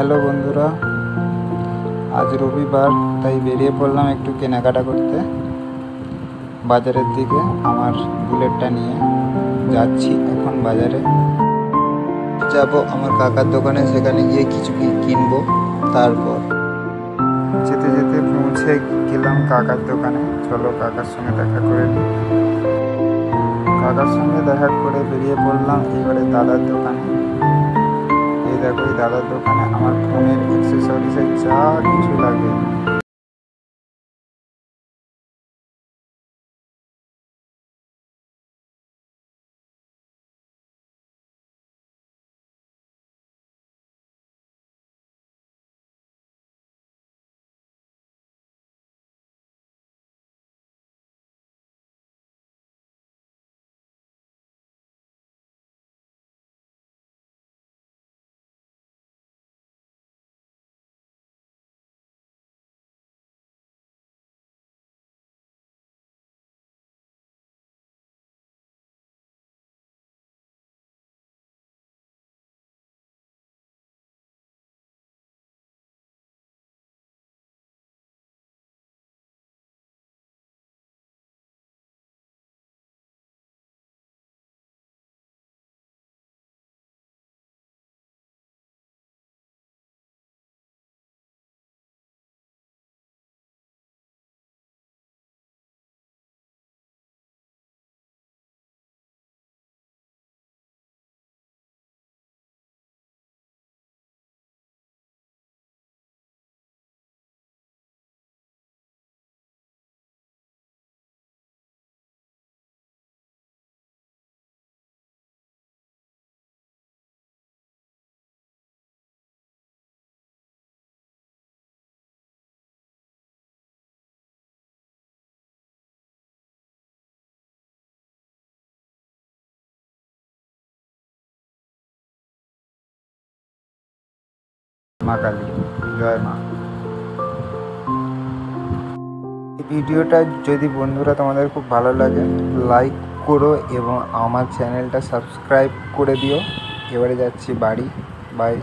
Hello বন্ধুরা, আজ রবিবার, তাই বেরিয়ে পড়লাম একটু কেনাকাটা করতে বাজারের দিকে। আমার বুলেটটা নিয়ে যাচ্ছি এখন বাজারে। যাব আমার কাকার দোকানে, সেখানে গিয়ে কিছু কিনবো। তারপর যেতে যেতে পৌঁছে গেলাম কাকার দোকানে। চলো কাকার সঙ্গে দেখা করে নিই। কাকার সঙ্গে দেখা করে বেরিয়ে পড়লাম এবারে দাদার দোকানে। এই দেখো, এই দাদার দোকানে আমার ফোনের অ্যাক্সেসরিজের যা কিছু লাগে মা কালী, জয় মা। এই ভিডিওটা যদি বন্ধুরা তোমাদের খুব ভালো লাগে, লাইক করো এবং আমার চ্যানেলটা সাবস্ক্রাইব করে দিও। এবারে যাচ্ছি বাড়ি। বাই।